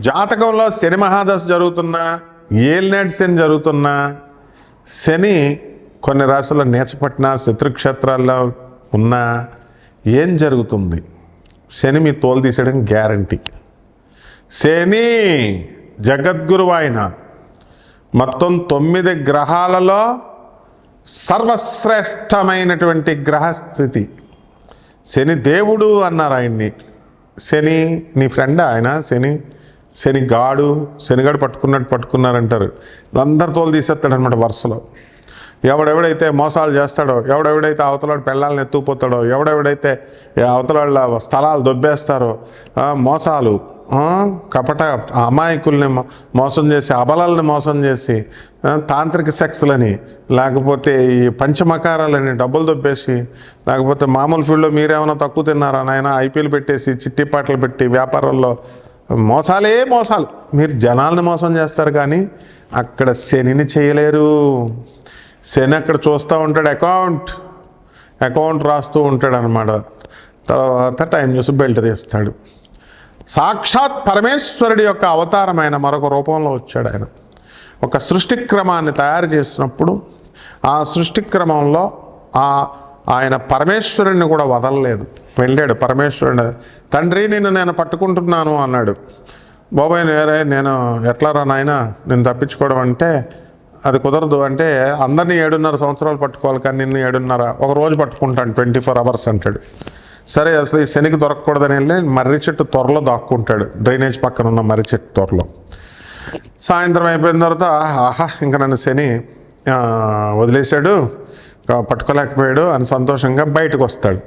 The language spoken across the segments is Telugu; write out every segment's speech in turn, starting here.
జాతకంలో శని మహాదశ జరుగుతున్నా, ఏలినాటి శని జరుగుతున్నా, శని కొన్ని రాశుల్లో నీచపట్టిన శత్రుక్షేత్రాల్లో ఉన్నా ఏం జరుగుతుంది? శని మీ తోలు తీసేయడం గ్యారంటీ. శని జగద్గురువు ఆయన. మొత్తం 9 గ్రహాలలో సర్వశ్రేష్టమైనటువంటి గ్రహస్థితి. శని దేవుడు అన్నారు ఆయన్ని. శని నీ ఫ్రెండ్ ఆయన. శనిగాడు పట్టుకున్నట్టు పట్టుకున్నారంటారు. అందరు తోలు తీసేస్తాడు అనమాట వరుసలో. ఎవడెవడైతే మోసాలు చేస్తాడో, ఎవడెవడైతే అవతలాడు పెళ్ళాలను ఎత్తుకుపోతాడో, ఎవడెవడైతే అవతలాళ్ళ స్థలాలు దొబ్బేస్తారో, మోసాలు, కపట అమాయకుల్ని మోసం చేసి, అబలాలని మోసం చేసి, తాంత్రిక సెక్స్లని, లేకపోతే ఈ పంచమకారాలని డబ్బులు దొబ్బేసి, లేకపోతే మామూలు ఫీల్డ్లో మీరేమైనా తక్కువ తిన్నారా నాయన ఐపీఎల్ పెట్టేసి చిట్టిపాటలు పెట్టి వ్యాపారాల్లో మోసాలు. మీరు జనాలను మోసం చేస్తారు కానీ అక్కడ శనిని చేయలేరు. శని అక్కడ చూస్తూ ఉంటాడు, అకౌంట్ రాస్తూ ఉంటాడు అనమాట. తర్వాత టైం చూసి బెల్ట్ తీస్తాడు. సాక్షాత్ పరమేశ్వరుడి యొక్క అవతారమైన మరొక రూపంలో వచ్చాడు ఆయన. ఒక సృష్టి క్రమాన్ని తయారు చేసినప్పుడు ఆ సృష్టి క్రమంలో ఆయన పరమేశ్వరుడిని కూడా వదలలేదు. వెళ్ళాడు పరమేశ్వరుడు. తండ్రి నేను పట్టుకుంటున్నాను అన్నాడు. బాబాయ్ నేను ఎట్లా రా నాయన నేను తప్పించుకోవడం అంటే అది కుదరదు. అంటే అందరినీ 7.5 సంవత్సరాలు పట్టుకోవాలి, కానీ నిన్ను 7.5 ఒక రోజు పట్టుకుంటాను, 24 అవర్స్ అంటాడు. సరే అసలు ఈ శనికి దొరకకూడదని వెళ్ళి మర్రి చెట్టు త్వరలో దాక్కుంటాడు, డ్రైనేజ్ పక్కన ఉన్న మర్రి చెట్టు త్వరలో. సాయంత్రం అయిపోయిన తర్వాత ఇంకా నన్ను శని వదిలేశాడు, పట్టుకోలేకపోయాడు అని సంతోషంగా బయటకు వస్తాడు.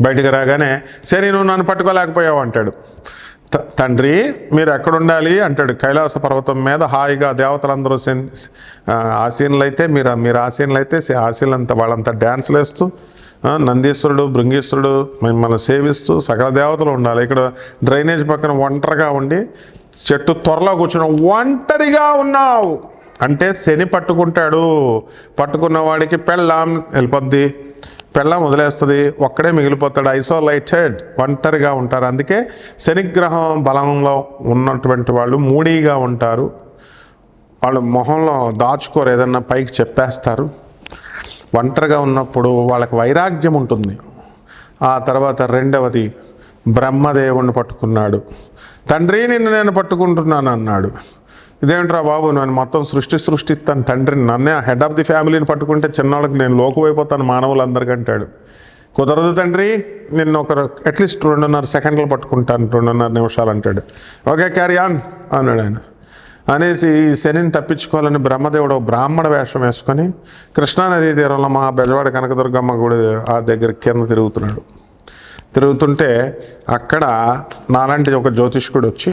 బయటకు రాగానే శని నువ్వు నన్ను పట్టుకోలేకపోయావు అంటాడు. తండ్రి మీరు ఎక్కడుండాలి అంటాడు. కైలాస పర్వతం మీద హాయిగా దేవతలందరూ ఆసీనులు అయితే మీరు ఆసీనులు అయితే ఆసీనులంతా వాళ్ళంతా డ్యాన్సులు వేస్తూ, నందీశ్వరుడు భృంగీశ్వరుడు మిమ్మల్ని సేవిస్తూ సకల దేవతలు ఉండాలి. ఇక్కడ డ్రైనేజ్ పక్కన ఒంటరిగా ఉండి చెట్టు త్వరలో కూర్చుని ఒంటరిగా ఉన్నావు అంటే శని పట్టుకుంటాడు. పట్టుకున్న వాడికి పెళ్ళాం వెళ్ళిపోద్ది, పెళ్ళాం వదిలేస్తుంది, ఒక్కడే మిగిలిపోతాడు. ఐసోలేటెడ్, ఒంటరిగా ఉంటారు. అందుకే శనిగ్రహం బలంలో ఉన్నటువంటి వాళ్ళు మూడీగా ఉంటారు. వాళ్ళు మొహంలో దాచుకోరు, ఏదన్నా పైకి చెప్పేస్తారు. ఒంటరిగా ఉన్నప్పుడు వాళ్ళకి వైరాగ్యం ఉంటుంది. ఆ తర్వాత రెండవది బ్రహ్మదేవుణ్ణి పట్టుకున్నాడు. తండ్రి నేను పట్టుకుంటున్నాను అన్నాడు. ఇదేంట్రా బాబు నేను మొత్తం సృష్టిస్తాను తండ్రిని, నన్నే హెడ్ ఆఫ్ ది ఫ్యామిలీని పట్టుకుంటే చిన్నవాళ్ళకి నేను లోకువైపోతాను మానవులందరికంటాడు. కుదరదు తండ్రి, నిన్ను అట్లీస్ట్ 2.5 సెకండ్లు పట్టుకుంటాను, 2.5 నిమిషాలు అంటాడు. ఓకే క్యారీ ఆన్ అన్నాడు ఆయన. అనేసి శనిని తప్పించుకోవాలని బ్రహ్మదేవుడు బ్రాహ్మణ వేషం వేసుకొని కృష్ణానదీ తీరంలో మా బెజవాడ కనకదుర్గమ్మ గుడి ఆ దగ్గర కింద తిరుగుతుంటే అక్కడ నాలాంటి ఒక జ్యోతిష్కుడు వచ్చి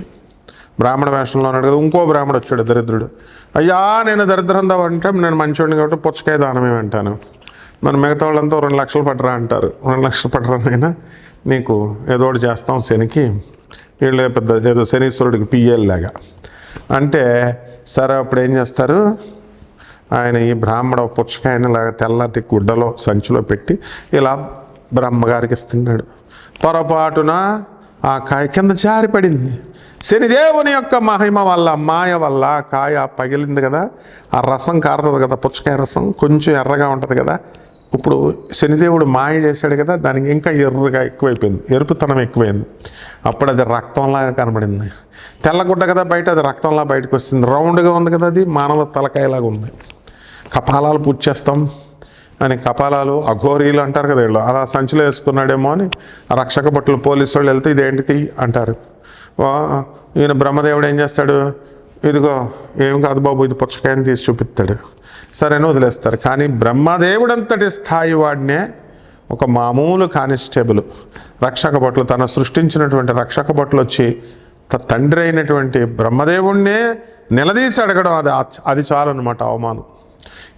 బ్రాహ్మణ వేషంలో ఉన్నాడు కదా. ఇంకో బ్రాహ్మడు వచ్చాడు దరిద్రుడు. అయ్యా నేను దరిద్రం అంటే నేను మంచివాడిని కాబట్టి పుచ్చకాయ దానం ఏమంటాను, మరి మిగతా వాళ్ళంతా 2 లక్షలు పట్టరా అంటారు. 2 లక్షలు పట్టరానైనా నీకు ఏదో ఒకటి చేస్తాం శనికి, వీళ్ళు పెద్ద ఏదో శనీశ్వరుడికి పియ్యేలాగా అంటే సరే అప్పుడు ఏం చేస్తారు, ఆయన ఈ బ్రాహ్మణ పుచ్చకాయని లాగా తెల్లటి గుడ్డలో సంచిలో పెట్టి ఇలా బ్రహ్మగారికి ఇస్తున్నాడు. పొరపాటున ఆ కాయ కింద జారిపడింది. శనిదేవుని యొక్క మహిమ వల్ల మాయ వల్ల కాయ పగిలింది కదా, ఆ రసం కారుతుంది కదా, పుచ్చకాయ రసం కొంచెం ఎర్రగా ఉంటుంది కదా. ఇప్పుడు శనిదేవుడు మాయ చేశాడు కదా, దానికి ఇంకా ఎర్రగా ఎక్కువైపోయింది, ఎరుపుతనం ఎక్కువైంది. అప్పుడు అది రక్తంలాగా కనబడింది. తెల్లగుడ్డ కదా బయట, అది రక్తంలా బయటకు వస్తుంది. రౌండ్గా ఉంది కదా, అది మానవ తలకాయలాగా ఉంది. కపాలాలు పూజ చేస్తాం అని కపాలాలు అఘోరీలు అంటారు కదా, వీళ్ళు అలా సంచిలో వేసుకున్నాడేమో అని రక్షక భటులు పోలీసు వాళ్ళు వెళ్తే ఇదేంటిది అంటారు. ఈయన బ్రహ్మదేవుడు ఏం చేస్తాడు, ఇదిగో ఏం కాదు బాబు ఇది పుచ్చకాయని తీసి చూపిస్తాడు. సరేనా వదిలేస్తారు. కానీ బ్రహ్మదేవుడు అంతటి స్థాయి వాడినే ఒక మామూలు కానిస్టేబుల్ రక్షక భటులు తన సృష్టించినటువంటి రక్షక భటులు వచ్చి తండ్రి అయినటువంటి బ్రహ్మదేవుణ్ణే నిలదీసి అడగడం, అది చాలు అనమాట అవమానం.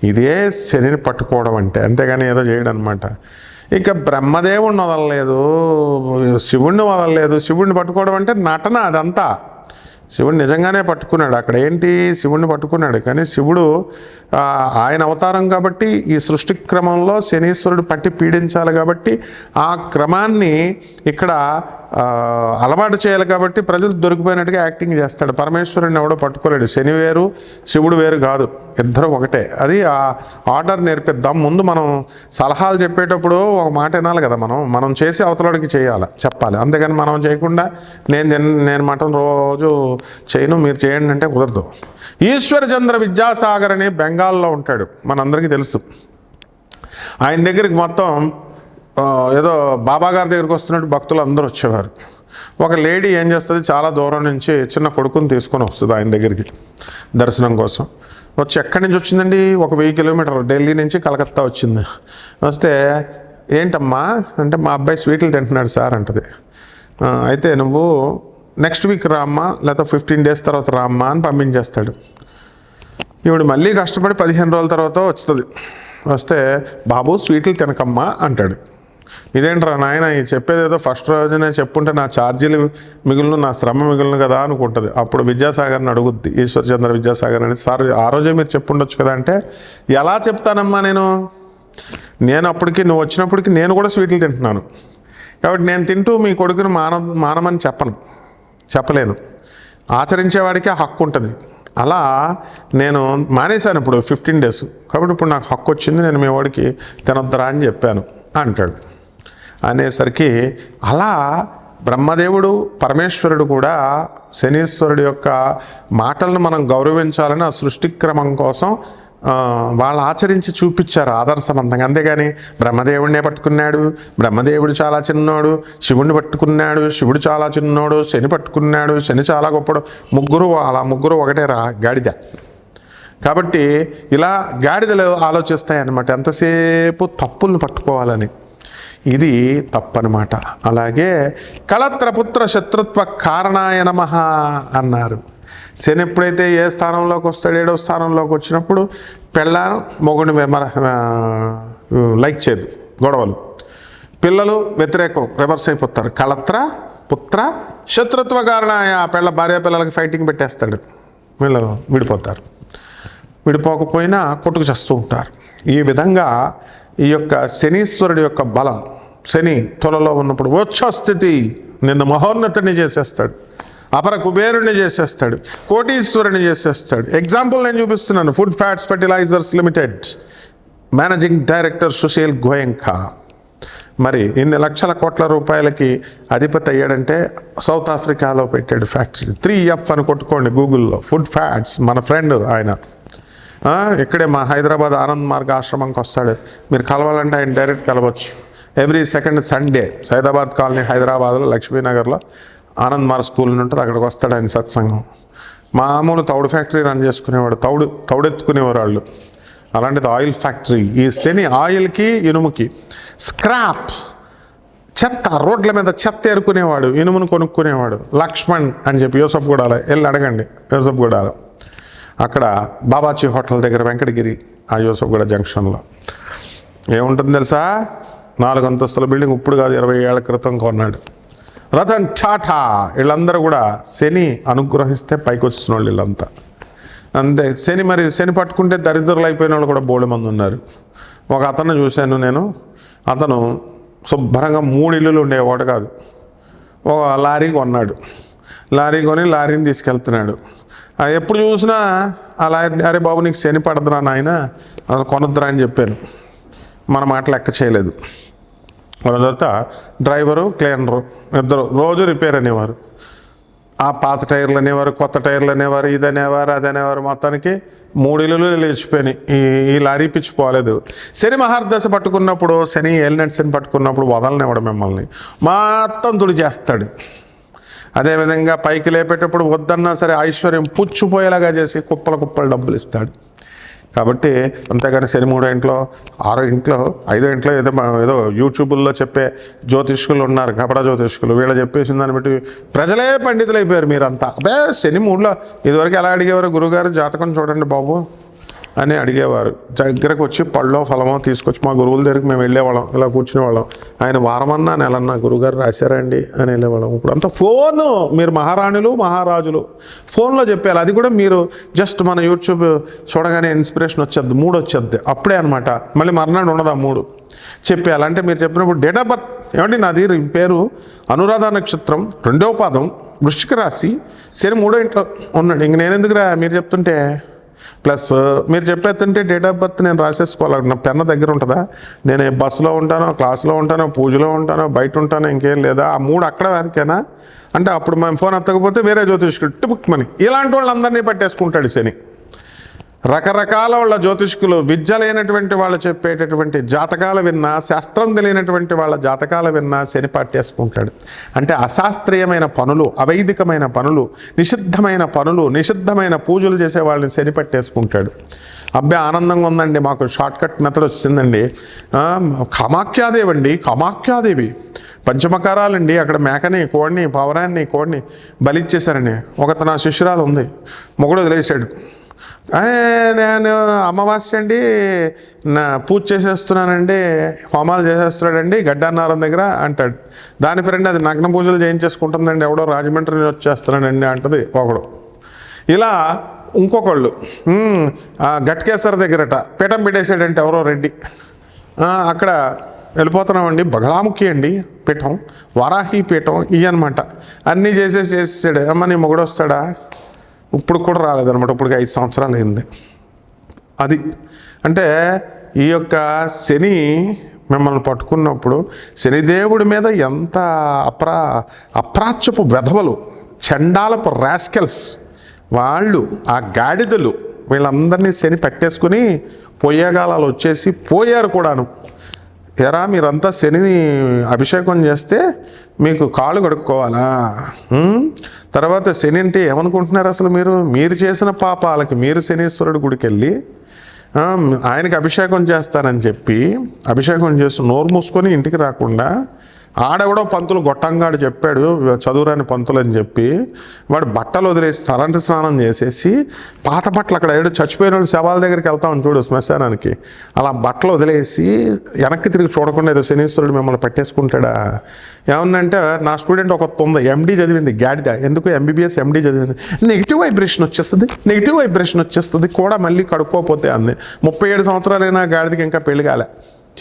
ఇదే శనిని పట్టుకోవడం అంటే, అంతేగాని ఏదో చేయడం అనమాట. ఇక బ్రహ్మదేవుడిని వదలలేదు, శివుణ్ణి వదలలేదు. శివుణ్ణి పట్టుకోవడం అంటే నటన అదంతా. శివుడు నిజంగానే పట్టుకున్నాడు. అక్కడ ఏంటి, శివుణ్ణి పట్టుకున్నాడు. కానీ శివుడు ఆయన అవతారం కాబట్టి ఈ సృష్టి క్రమంలో శనీశ్వరుడు పట్టి పీడించాలి కాబట్టి ఆ క్రమాన్ని ఇక్కడ అలవాటు చేయాలి కాబట్టి ప్రజలు దొరికిపోయినట్టుగా యాక్టింగ్ చేస్తాడు. పరమేశ్వరుని ఎవడో పట్టుకోలేడు. శని వేరు శివుడు వేరు కాదు, ఇద్దరు ఒకటే. అది ఆ ఆర్డర్ నేర్పిద్దాం. ముందు మనం సలహాలు చెప్పేటప్పుడు ఒక మాట వినాలి కదా, మనం చేసి అవతలడికి చెప్పాలి. అంతేగాని మనం చేయకుండా నేను మటన్ రోజు చేయను మీరు చేయండి అంటే కుదరదు. ఈశ్వరచంద్ర విద్యాసాగర్ అని బెంగాల్లో ఉంటాడు, మనందరికీ తెలుసు. ఆయన దగ్గరికి మొత్తం ఏదో బాబా గారి దగ్గరికి వస్తున్నట్టు భక్తులు అందరూ వచ్చేవారు. ఒక లేడీ ఏం చేస్తుంది, చాలా దూరం నుంచి చిన్న కొడుకుని తీసుకొని వస్తుంది ఆయన దగ్గరికి దర్శనం కోసం. వచ్చి ఎక్కడి నుంచి వచ్చిందండి, ఒక 1000 కిలోమీటర్లు, ఢిల్లీ నుంచి కలకత్తా వచ్చింది. వస్తే ఏంటమ్మా అంటే, మా అబ్బాయి స్వీట్లు తింటున్నాడు సార్ అంటది. అయితే నువ్వు నెక్స్ట్ వీక్ రామ్మా, లేకపోతే 15 days తర్వాత రామ్మా అని పంపించేస్తాడు. ఈవిడ మళ్ళీ కష్టపడి 15 రోజుల తర్వాత వస్తుంది. వస్తే బాబు స్వీట్లు తినకమ్మా అంటాడు. ఇదేంట్రా నాయన, ఈ చెప్పేది ఏదో ఫస్ట్ రోజునే చెప్పుంటే నా ఛార్జీలు మిగులును, నా శ్రమ మిగులును కదా అనుకుంటుంది. అప్పుడు విద్యాసాగర్ని అడుగుద్ది, ఈశ్వరచంద్ర విద్యాసాగర్ అని, సార్ ఆ రోజే మీరు చెప్పుండొచ్చు కదా అంటే, ఎలా చెప్తానమ్మా నేను అప్పటికి నువ్వు వచ్చినప్పటికి నేను కూడా స్వీట్లు తింటున్నాను కాబట్టి నేను తింటూ మీ కొడుకుని మానమని చెప్పలేను. ఆచరించేవాడికి ఆ హక్కు ఉంటుంది. అలా నేను మానేశాను ఇప్పుడు 15 days, కాబట్టి ఇప్పుడు నాకు హక్కు వచ్చింది, నేను మీ వాడికి తినొద్దరా అని చెప్పాను అంటాడు. అనేసరికి అలా బ్రహ్మదేవుడు పరమేశ్వరుడు కూడా శనీశ్వరుడు యొక్క మాటలను మనం గౌరవించాలని ఆ సృష్టి క్రమం కోసం వాళ్ళు ఆచరించి చూపించారు ఆదర్శవంతంగా. అంతేగాని బ్రహ్మదేవుడినే పట్టుకున్నాడు, బ్రహ్మదేవుడు చాలా చిన్నోడు, శివుడిని పట్టుకున్నాడు, శివుడు చాలా చిన్నోడు, శని పట్టుకున్నాడు, శని చాలా గొప్పడు, ముగ్గురు ఒకటే గాడిద. కాబట్టి ఇలా గాడిదలు ఆలోచిస్తాయన్నమాట, ఎంతసేపు తప్పులను పట్టుకోవాలని. ఇది తప్పనమాట. అలాగే కళత్రపుత్ర శత్రుత్వ కారణాయ నమః అన్నారు. శని ఎప్పుడైతే ఏ స్థానంలోకి వస్తాడు, 7వ స్థానంలోకి వచ్చినప్పుడు పెళ్ళాను మొగుడిని లైక్ చేయదు, గొడవలు, పిల్లలు వ్యతిరేకం, రివర్స్ అయిపోతారు. కళత్ర పుత్ర శత్రుత్వ కారణాయ, భార్య పిల్లలకి ఫైటింగ్ పెట్టేస్తాడు, వీళ్ళు విడిపోతారు. విడిపోకపోయినా కొట్టుకు చేస్తూ ఉంటారు. ఈ విధంగా ఈ యొక్క శనీశ్వరుడి యొక్క బలం, శని తులలో ఉన్నప్పుడు వచ్చస్థితి నిన్ను మహోన్నతుని చేసేస్తాడు, అపర కుబేరుని చేసేస్తాడు, కోటీశ్వరుని చేసేస్తాడు. ఎగ్జాంపుల్ నేను చూపిస్తున్నాను. Food fats fertilisers limited managing director Sushil Goenka మరి ఇన్ని లక్షల కోట్ల రూపాయలకి అధిపతి అయ్యాడంటే సౌత్ ఆఫ్రికాలో పెట్టాడు ఫ్యాక్టరీ. 3F అని కొట్టుకోండి గూగుల్లో. ఫుడ్ ఫ్యాట్స్, మన ఫ్రెండ్ ఆయన ఇక్కడే మా హైదరాబాద్ ఆనంద్ మార్గ ఆశ్రమంకి వస్తాడు. మీరు కలవాలంటే ఆయన డైరెక్ట్ కలవచ్చు. Every second Sunday Saidabad colony హైదరాబాద్లో లక్ష్మీనగర్లో ఆనంద్ మార్గ స్కూల్ ఉంటుంది, అక్కడికి వస్తాడు ఆయన సత్సంగం. మామూలు తౌడు ఫ్యాక్టరీ రన్ చేసుకునేవాడు, తౌడెత్తుకునేవారు వాళ్ళు. అలాంటిది ఆయిల్ ఫ్యాక్టరీ. ఈ శని ఆయిల్కి ఇనుముకి స్క్రాప్ చెత్త, రోడ్ల మీద చెత్త ఏరుకునేవాడు, ఇనుమును కొనుక్కునేవాడు. లక్ష్మణ్ అని చెప్పి యూసఫ్గూడలో వెళ్ళి అడగండి, యూసఫ్గూడలో అక్కడ బాబాజీ హోటల్ దగ్గర వెంకటగిరి, ఆ యూసఫ్గూడ జంక్షన్లో ఏముంటుంది తెలుసా, 4 అంతస్తుల బిల్డింగ్, ఇప్పుడు కాదు 20 ఏళ్ల క్రితం కొన్నాడు. రతన్ టాటా వీళ్ళందరూ కూడా శని అనుగ్రహిస్తే పైకి వచ్చిన వాళ్ళు వీళ్ళంతా. అంతే. శని పట్టుకుంటే దరిద్రులు అయిపోయిన వాళ్ళు కూడా బోళె మంది ఉన్నారు. ఒక అతను చూశాను నేను, అతను శుభ్రంగా 3 ఇల్లులు ఉండేవాడు కాదు, ఒక లారీ కొన్నాడు. లారీ కొని లారీని తీసుకెళ్తున్నాడు. ఎప్పుడు చూసినా ఆ లారీ, అరే బాబు నీకు శని పడదురా నాయన, అసలు కొనొద్దురా అని చెప్పాను. మన మాట లెక్క చేయలేదు. వాళ్ళ తర్వాత డ్రైవరు క్లీనరు ఇద్దరు రోజు రిపేర్ అనేవారు. ఆ పాత టైర్లు అనేవారు, కొత్త టైర్లు అనేవారు, ఇది అనేవారు, అది అనేవారు. మొత్తానికి 3 ఇల్లులు లేచిపోయినాయి. ఈ లారీ పిచ్చి పోలేదు. శని మహర్దశ పట్టుకున్నప్పుడు, శని ఏలినట్టు శని పట్టుకున్నప్పుడు వదలనివ్వడం మిమ్మల్ని, మొత్తం తుడి చేస్తాడు. అదేవిధంగా పైకి లేపేటప్పుడు వద్దన్నా సరే ఐశ్వర్యం పుచ్చిపోయేలాగా చేసి కుప్పలు డబ్బులు ఇస్తాడు. కాబట్టి అంతేగాని శని 3 ఇంట్లో 6 ఇంట్లో 5 ఇంట్లో ఏదో యూట్యూబుల్లో చెప్పే జ్యోతిష్కులు ఉన్నారు, కపడ జ్యోతిష్కులు, వీళ్ళు చెప్పేసిన దాన్ని బట్టి ప్రజలే పండితులు అయిపోయారు. మీరంతా అదే శని 3లో ఇదివరకు ఎలా అడిగేవారు, గురువుగారు జాతకం చూడండి బాబు అని అడిగేవారు. దగ్గరకు వచ్చి పళ్ళో ఫలమో తీసుకొచ్చి మా గురువుల దగ్గరికి మేము వెళ్ళేవాళ్ళం, ఇలా కూర్చునేవాళ్ళం. ఆయన వారమన్నా నెలన్నా గురువుగారు రాశారండి అని వెళ్ళేవాళ్ళం. ఇప్పుడు అంతా ఫోను, మీరు మహారాణులు మహారాజులు ఫోన్లో చెప్పాలి. అది కూడా మీరు జస్ట్ మన యూట్యూబ్ చూడగానే ఇన్స్పిరేషన్ మూడ్ వచ్చేద్ది అప్పుడే అనమాట. మళ్ళీ మర్నాడు ఉండదు ఆ మూడు చెప్పేయాలి. అంటే మీరు చెప్పినప్పుడు డేట్ ఆఫ్ బర్త్ ఏమండి నాది పేరు అనురాధ నక్షత్రం, 2వ పాదం, వృశ్చిక రాశి, శని 3వ ఇంట్లో ఉన్నాడు. ఇంక నేను ఎందుకురా మీరు చెప్తుంటే, ప్లస్ మీరు చెప్పేస్తుంటే డేట్ ఆఫ్ బర్త్ నేను రాసేసుకోవాలి. నా పెన్న దగ్గర ఉంటుందా? నేను బస్సులో ఉంటానో, క్లాసులో ఉంటానో, పూజలో ఉంటానో, బయట ఉంటానో, ఇంకేం లేదా? ఆ 3 అక్కడ వరకేనా అంటే అప్పుడు మేము ఫోన్ ఎత్తకపోతే వేరే జ్యోతిష్కుడు టిపుక్మని ఇలాంటి వాళ్ళందరినీ పట్టేసుకుంటాడు శని. రకరకాల వాళ్ళ జ్యోతిష్కులు, విద్య లేనటువంటి వాళ్ళు చెప్పేటటువంటి జాతకాలు విన్నా, శాస్త్రం తెలియనటువంటి వాళ్ళ జాతకాలు విన్నా శని పట్టేసుకుంటాడు. అంటే అశాస్త్రీయమైన పనులు, అవైదికమైన పనులు, నిషిద్ధమైన పనులు, నిషిద్ధమైన పూజలు చేసే వాళ్ళని శని పట్టేసుకుంటాడు. అబ్బాయి ఆనందంగా ఉందండి, మాకు షార్ట్ కట్ మెథడ్ వచ్చిందండి. కామాఖ్యాదేవి అండి, కామాఖ్యాదేవి పంచమకారాలండి, అక్కడ మేకని, కోడిని, పావురాన్ని, కోడిని బలిచ్చేశారని. ఒకత నా శిష్యురాలు ఉంది, మొగుడు వదిలేశాడు. నేను అమావాస్య అండి నా పూజ చేసేస్తున్నానండి, హోమాలు చేసేస్తున్నాడండి గడ్డాన్నారం దగ్గర అంటాడు. దాని ఫ్రెండ్ అది నగ్న పూజలు చేయించేసుకుంటుందండి, ఎవడో రాజమండ్రి నుంచి వచ్చేస్తున్నాడండి అంటది ఒకడు. ఇలా ఇంకొకళ్ళు గట్కేసర్ దగ్గరట పీఠం పెట్టేసాడంటే ఎవరో రెడ్డి, అక్కడ వెళ్ళిపోతున్నామండి, బగలాముఖి అండి పీఠం, వారాహి పీఠం ఇవన్నమాట. అన్నీ చేసేసాడు. అమ్మ నీ మొగుడు వస్తాడా? ఇప్పుడు కూడా రాలేదనమాట, ఇప్పటికి 5 సంవత్సరాలు అయింది. అది అంటే ఈ యొక్క శని మిమ్మల్ని పట్టుకున్నప్పుడు శనిదేవుడి మీద ఎంత అప్రాచ్యపు వెధవలు, చండాలపు రాస్కెల్స్ వాళ్ళు, ఆ గాడిదలు వీళ్ళందరినీ శని పట్టేసుకుని పొయ్యేగాలాలు వచ్చేసి పోయారు కూడాను. ఎరా మీరంతా శనిని అభిషేకం చేస్తే మీకు కాళ్ళు కడుక్కోవాలా? తర్వాత శని అంటే ఏమనుకుంటున్నారు అసలు మీరు చేసిన పాపాలకి మీరు శనీశ్వరుడి గుడికి వెళ్ళి ఆయనకి అభిషేకం చేస్తానని చెప్పి అభిషేకం చేసి నోరు మూసుకొని ఇంటికి రాకుండా ఆడెవడో పంతులు గొట్టంగాడు చెప్పాడు, చదువురాని పంతులు అని చెప్పి వాడు బట్టలు వదిలేసి తలంటి స్నానం చేసేసి పాత బట్టలు, అక్కడ ఏడు చచ్చిపోయిన వాళ్ళు శవాల దగ్గరికి వెళ్తామని చూడు శ్మశానానికి, అలా బట్టలు వదిలేసి వెనక్కి తిరిగి చూడకుండా ఏదో శనీశ్వరుడు మిమ్మల్ని పట్టేసుకుంటాడా? ఏమన్నంటే నా స్టూడెంట్ ఒక ఉంది, ఎండి చదివింది గాడిద, ఎందుకు ఎంబీబీఎస్ ఎండి చదివింది, నెగిటివ్ వైబ్రేషన్ వచ్చేస్తుంది కూడా మళ్ళీ కడుక్కోపోతే అంది. 37 సంవత్సరాలైనా గాడిదకి ఇంకా పెళ్లి కాలే,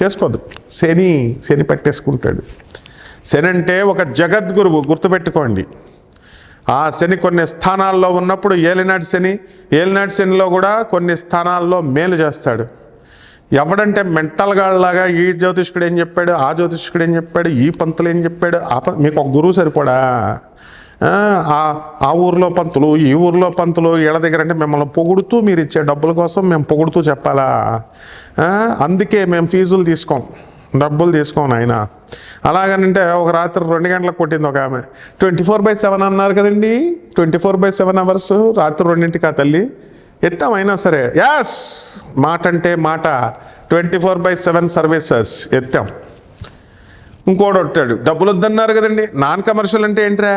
చేసుకోదు. శని పట్టేసుకుంటాడు. శని అంటే ఒక జగద్గురువు, గుర్తుపెట్టుకోండి. ఆ శని కొన్ని స్థానాల్లో ఉన్నప్పుడు ఏలినాటి శనిలో కూడా కొన్ని స్థానాల్లో మేలు చేస్తాడు. ఎవడంటే మెంటల్గాళ్ళలాగా ఈ జ్యోతిష్కుడు ఏం చెప్పాడు, ఆ జ్యోతిష్కుడు ఏం చెప్పాడు, ఈ పంతులు ఏం చెప్పాడు, మీకు ఒక గురువు సరిపోడా? ఆ ఊర్లో పంతులు, ఈ ఊర్లో పంతులు, వీళ్ళ దగ్గర అంటే మిమ్మల్ని పొగుడుతూ మీరు ఇచ్చే డబ్బుల కోసం మేము పొగుడుతూ చెప్పాలా? అందుకే మేము ఫీజులు తీసుకోం, డబ్బులు తీసుకోను ఆయన. అలాగనంటే ఒక రాత్రి 2 గంటలకు కొట్టింది ఒక ఆమె. 24/7 అన్నారు కదండి, 24/7 అవర్స్, రాత్రి 2ంటికి ఆ తల్లి ఎత్తాం. అయినా సరే యాస్ మాట అంటే మాట, 24/7 సర్వీసెస్ ఎత్తాం. ఇంకోటి వచ్చాడు, డబ్బులు వద్దన్నారు కదండి. నాన్ కమర్షియల్ అంటే ఏంట్రా?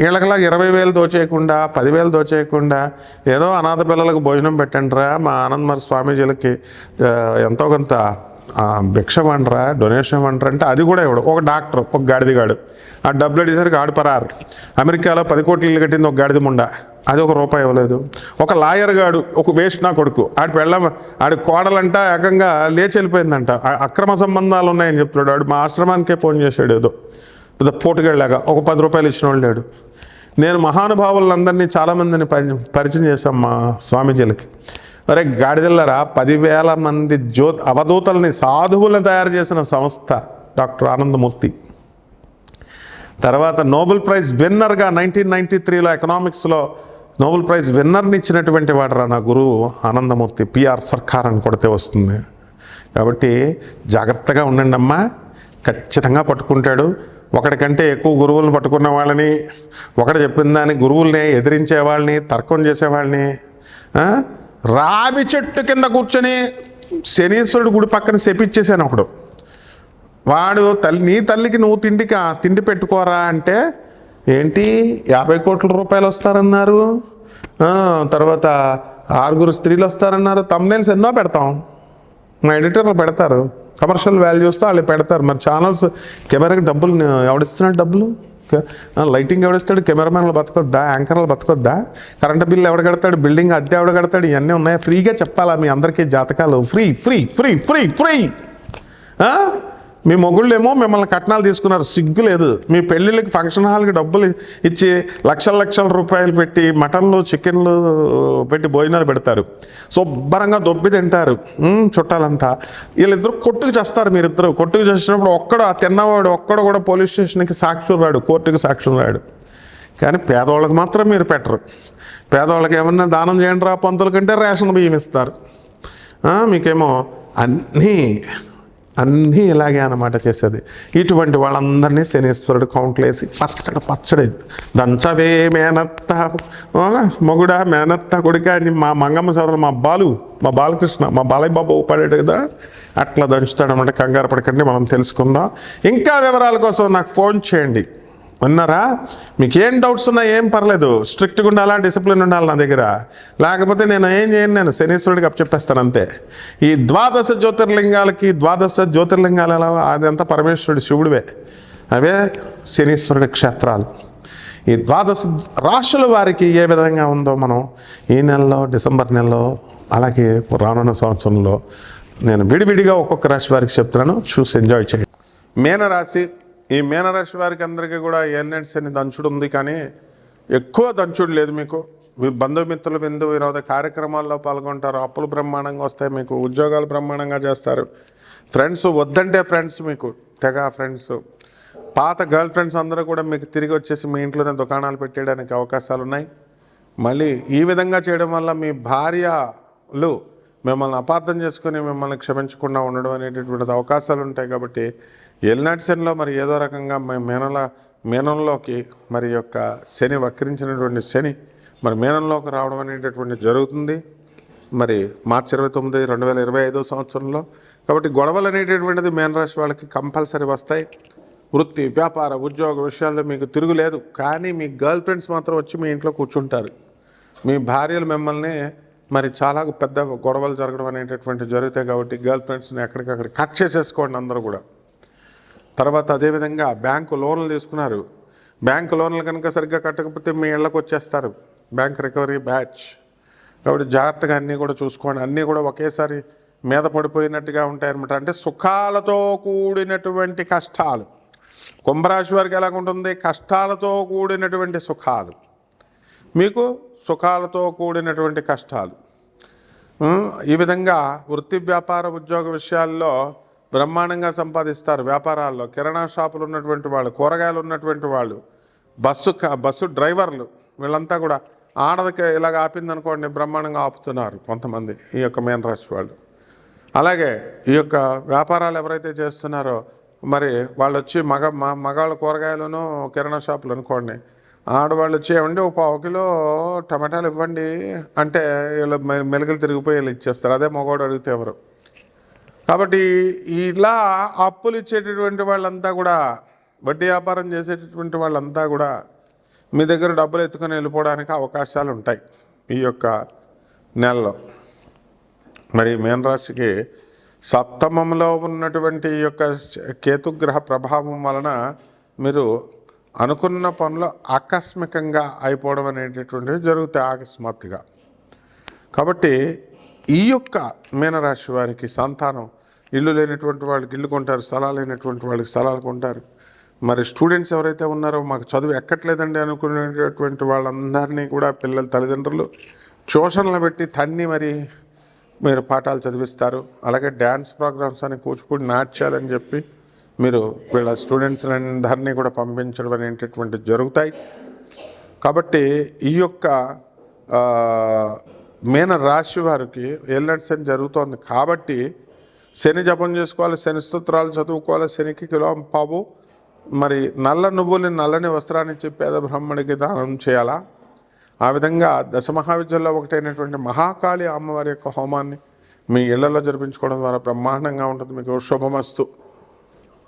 వీళ్ళకలా 20,000 దోచేయకుండా, 10,000 దోచేయకుండా ఏదో అనాథ పిల్లలకు భోజనం పెట్టండిరా, మా ఆనందమరి స్వామీజీలకి ఎంతో కొంత భిక్ష వండరా, డొనేషన్ వండరా అంటే అది కూడా ఇవ్వడు. ఒక డాక్టర్, ఒక గాడిదిగాడు, ఆ డబ్బులు అడిగేసరికి ఆడు పరారు. అమెరికాలో 10 కోట్లు ఇల్లు కట్టింది ఒక గాడిద ముండ, అది ₹1 ఇవ్వలేదు. ఒక లాయర్ గాడు, ఒక వేస్ట్ నా కొడుకు, ఆడి కోడలంట ఏకంగా లేచి వెళ్ళిపోయిందంట, అక్రమ సంబంధాలు ఉన్నాయని చెప్తున్నాడు. ఆడు మా ఆశ్రమానికే ఫోన్ చేశాడు, ఏదో పెద్ద పోటుగాళ్ళలాగా. ఒక ₹10 ఇచ్చిన వాళ్ళు లేడు. నేను మహానుభావులందరినీ చాలామందిని పరిచయం చేశాం మా స్వామీజీలకి. అరే గాడిదల్లరా, 10,000 మంది అవధూతల్ని, సాధువులను తయారు చేసిన సంస్థ డాక్టర్ ఆనందమూర్తి. తర్వాత నోబెల్ ప్రైజ్ విన్నర్గా 1993లో ఎకనామిక్స్లో నోబెల్ ప్రైజ్ విన్నర్ని ఇచ్చినటువంటి వాడరా నా గురువు ఆనందమూర్తి. పిఆర్ సర్కార్ అని కొడితే వస్తుంది. కాబట్టి జాగ్రత్తగా ఉండండి అమ్మా, ఖచ్చితంగా పట్టుకుంటాడు. ఒకటికంటే ఎక్కువ గురువులను పట్టుకున్న వాళ్ళని, ఒకటి చెప్పిన దాన్ని గురువుల్ని ఎదిరించే వాళ్ళని, తర్కం చేసేవాళ్ళని, రావి చెట్టు కింద కూర్చొని శనీశ్వరుడు గుడి పక్కన శపించేసాను ఒకడు. వాడు నీ తల్లికి నువ్వు తిండి పెట్టుకోరా అంటే ఏంటి 50 కోట్ల రూపాయలు వస్తారన్నారు, తర్వాత 6 స్త్రీలు వస్తారన్నారు. తమ్నైల్స్ ఎన్నో పెడతాం, మా ఎడిటర్లు పెడతారు, కమర్షియల్ వాల్యూస్తో వాళ్ళు పెడతారు. మరి ఛానల్స్ కెమెరాకి డబ్బులు ఎవడిస్తున్నాడు? డబ్బులు లైటింగ్ ఎవడిస్తాడు? కెమెరామెన్లు బతకొద్దా? యాంకర్లు బతకొద్దా? కరెంటు బిల్లు ఎవడ కడతాడు? బిల్డింగ్ అద్దె ఎవడ కడతాడు? ఇవన్నీ ఉన్నాయా? ఫ్రీగా చెప్పాలా మీ అందరికీ జాతకాలు? Free free free free free మీ మొగుళ్ళేమో మిమ్మల్ని కట్నాలు తీసుకున్నారు, సిగ్గు లేదు. మీ పెళ్ళిళ్ళకి ఫంక్షన్ హాల్కి డబ్బులు ఇచ్చి లక్షల రూపాయలు పెట్టి మటన్లు చికెన్లు పెట్టి భోజనాలు పెడతారు, శుభ్రంగా దొబ్బి తింటారు చుట్టాలంతా. వీళ్ళిద్దరు కొట్టుకు చేస్తారు. మీరిద్దరు కొట్టుకు చేసినప్పుడు ఒక్కడు ఆ తిన్నవాడు ఒక్కడు కూడా పోలీస్ స్టేషన్కి సాక్షి రాడు, కోర్టుకి సాక్షి రాడు. కానీ పేదవాళ్ళకి మాత్రం మీరు పెట్టరు. పేదవాళ్ళకి ఏమన్నా దానం చేయండి రా పంతుల కంటే రేషన్ బియ్యం ఇస్తారు. మీకేమో అన్నీ ఇలాగే అన్నమాట చేసేది. ఇటువంటి వాళ్ళందరినీ శనీశ్వరుడు కౌంట్లు వేసి పచ్చడి దంచవే మేనత్త మొగుడా మేనత్త కొడుక అని మా మంగమ్మ సోదరులు మా బాలకృష్ణ మా బాలయ్య బాబు పడాడు కదా, అట్లా దంచుతాడు అన్నమాట. కంగారు పడకండి, మనం తెలుసుకుందాం. ఇంకా వివరాల కోసం నాకు ఫోన్ చేయండి. ఉన్నారా? మీకు ఏం డౌట్స్ ఉన్నా ఏం పర్లేదు, స్ట్రిక్ట్గా ఉండాలా, డిసిప్లిన్ ఉండాలి నా దగ్గర. లేకపోతే నేను ఏం చేయను, నేను శనీశ్వరుడికి అప్పచెప్పేస్తాను అంతే. ఈ ద్వాదశ జ్యోతిర్లింగాలు ఎలా, అదంతా పరమేశ్వరుడు శివుడివే, అవే శనీశ్వరుడి క్షేత్రాలు. ఈ ద్వాదశ రాశుల వారికి ఏ విధంగా ఉందో మనం ఈ నెలలో డిసెంబర్ నెలలో అలాగే రానున్న సంవత్సరంలో నేను విడివిడిగా ఒక్కొక్క రాశి వారికి చెప్తున్నాను, చూసి ఎంజాయ్ చేయండి. మీనరాశి. ఈ మీనరాశి వారికి అందరికీ కూడా ఏలినాటి శని దంచుడు ఉంది, కానీ ఎక్కువ దంచుడు లేదు. మీకు మీ బంధుమిత్రులు వినోద కార్యక్రమాల్లో పాల్గొంటారు, అప్పులు బ్రహ్మాండంగా వస్తాయి, మీకు ఉద్యోగాలు బ్రహ్మాండంగా చేస్తారు. ఫ్రెండ్స్ వద్దంటే ఫ్రెండ్స్, మీకు తెగ ఫ్రెండ్స్, పాత గర్ల్ ఫ్రెండ్స్ అందరూ కూడా మీకు తిరిగి వచ్చేసి మీ ఇంట్లోనే దుకాణాలు పెట్టేయడానికి అవకాశాలు ఉన్నాయి. మళ్ళీ ఈ విధంగా చేయడం వల్ల మీ భార్యలు మిమ్మల్ని అపార్థం చేసుకొని మిమ్మల్ని క్షమించకుండా ఉండడం అనేటటువంటి అవకాశాలు ఉంటాయి. కాబట్టి ఏలినాటి శనిలో మరి ఏదో రకంగా మీనంలోకి మరి యొక్క శని వక్రించినటువంటి శని మరి మీనంలోకి రావడం అనేటటువంటి జరుగుతుంది మరి మార్చి 29, 2025 సంవత్సరంలో. కాబట్టి గొడవలు అనేటటువంటిది మీనరాశి వాళ్ళకి కంపల్సరీ వస్తాయి. వృత్తి, వ్యాపార, ఉద్యోగ విషయాల్లో మీకు తిరుగులేదు. కానీ మీ గర్ల్ ఫ్రెండ్స్ మాత్రం వచ్చి మీ ఇంట్లో కూర్చుంటారు. మీ భార్యలు మిమ్మల్ని మరి చాలా పెద్ద గొడవలు జరగడం అనేటటువంటి జరుగుతాయి. కాబట్టి గర్ల్ ఫ్రెండ్స్ని ఎక్కడికక్కడ కట్ చేసేసుకోండి అందరూ కూడా. తర్వాత అదేవిధంగా బ్యాంకు లోన్లు తీసుకున్నారు, బ్యాంకు లోన్లు కనుక సరిగ్గా కట్టకపోతే మీ ఇళ్ళకు వచ్చేస్తారు, బ్యాంక్ రికవరీ బ్యాచ్. కాబట్టి జాగ్రత్తగా అన్నీ కూడా చూసుకోండి. అన్నీ కూడా ఒకేసారి మీద పడిపోయినట్టుగా ఉంటాయన్నమాట. అంటే సుఖాలతో కూడినటువంటి కష్టాలు. కుంభరాశి వారికి ఎలాగుంటుంది? కష్టాలతో కూడినటువంటి సుఖాలు, మీకు సుఖాలతో కూడినటువంటి కష్టాలు. ఈ విధంగా వృత్తి, వ్యాపార, ఉద్యోగ విషయాల్లో బ్రహ్మాండంగా సంపాదిస్తారు. వ్యాపారాల్లో కిరాణా షాపులు ఉన్నటువంటి వాళ్ళు, కూరగాయలు ఉన్నటువంటి వాళ్ళు, బస్సు డ్రైవర్లు, వీళ్ళంతా కూడా ఆడదకి ఇలాగ ఆపిందనుకోండి బ్రహ్మాండంగా ఆపుతున్నారు కొంతమంది ఈ యొక్క మీనరాశి వాళ్ళు. అలాగే ఈ యొక్క వ్యాపారాలు ఎవరైతే చేస్తున్నారో మరి వాళ్ళు వచ్చి మగాళ్ళ కూరగాయలను కిరాణా షాపులు అనుకోండి, ఆడవాళ్ళు వచ్చి ఏమండి 1 కిలో టమాటాలు ఇవ్వండి అంటే వీళ్ళు మెలుగులు తిరిగిపోయి వీళ్ళు ఇచ్చేస్తారు. అదే మగవాడు అడిగితే ఎవరు. కాబట్టి ఇలా అప్పులు ఇచ్చేటటువంటి వాళ్ళంతా కూడా, వడ్డీ వ్యాపారం చేసేటటువంటి వాళ్ళంతా కూడా మీ దగ్గర డబ్బులు ఎత్తుకొని వెళ్ళిపోవడానికి అవకాశాలు ఉంటాయి ఈ యొక్క నెలలో. మరి మీనరాశికి సప్తమంలో ఉన్నటువంటి ఈ యొక్క కేతుగ్రహ ప్రభావం వలన మీరు అనుకున్న పనులు ఆకస్మికంగా అయిపోవడం అనేటటువంటివి జరుగుతాయి అకస్మాత్తుగా. కాబట్టి ఈ యొక్క మీనరాశి వారికి సంతానం, ఇల్లు లేనటువంటి వాళ్ళకి ఇల్లు కొంటారు, స్థలాలు లేనటువంటి వాళ్ళకి స్థలాలు కొంటారు. మరి స్టూడెంట్స్ ఎవరైతే ఉన్నారో మాకు చదువు ఎక్కట్లేదండి అనుకునేటటువంటి వాళ్ళందరినీ కూడా పిల్లల తల్లిదండ్రులు ట్యూషన్లు పెట్టి తన్ని మరి మీరు పాఠాలు చదివిస్తారు. అలాగే డ్యాన్స్ ప్రోగ్రామ్స్ అని, కూచిపూడి నాట్యాలని చెప్పి మీరు వీళ్ళ స్టూడెంట్స్ అందరినీ కూడా పంపించడం అనేటటువంటి జరుగుతాయి. కాబట్టి ఈ యొక్క మీన రాశి వారికి ఏలినాటి శని జరుగుతోంది కాబట్టి శని జపం చేసుకోవాలి, శని స్తోత్రాలు చదువుకోవాలి, శనికి కిలోంపావు మరి నల్ల నువ్వులని నల్లని వస్త్రాన్ని ఇచ్చి పేద బ్రాహ్మణికి దానం చేయాలా. ఆ విధంగా దశమహావిద్యల్లో ఒకటైనటువంటి మహాకాళి అమ్మవారి యొక్క హోమాన్ని మీ ఇళ్లలో జరిపించుకోవడం ద్వారా బ్రహ్మాండంగా ఉంటుంది. మీకు శుభమస్తు.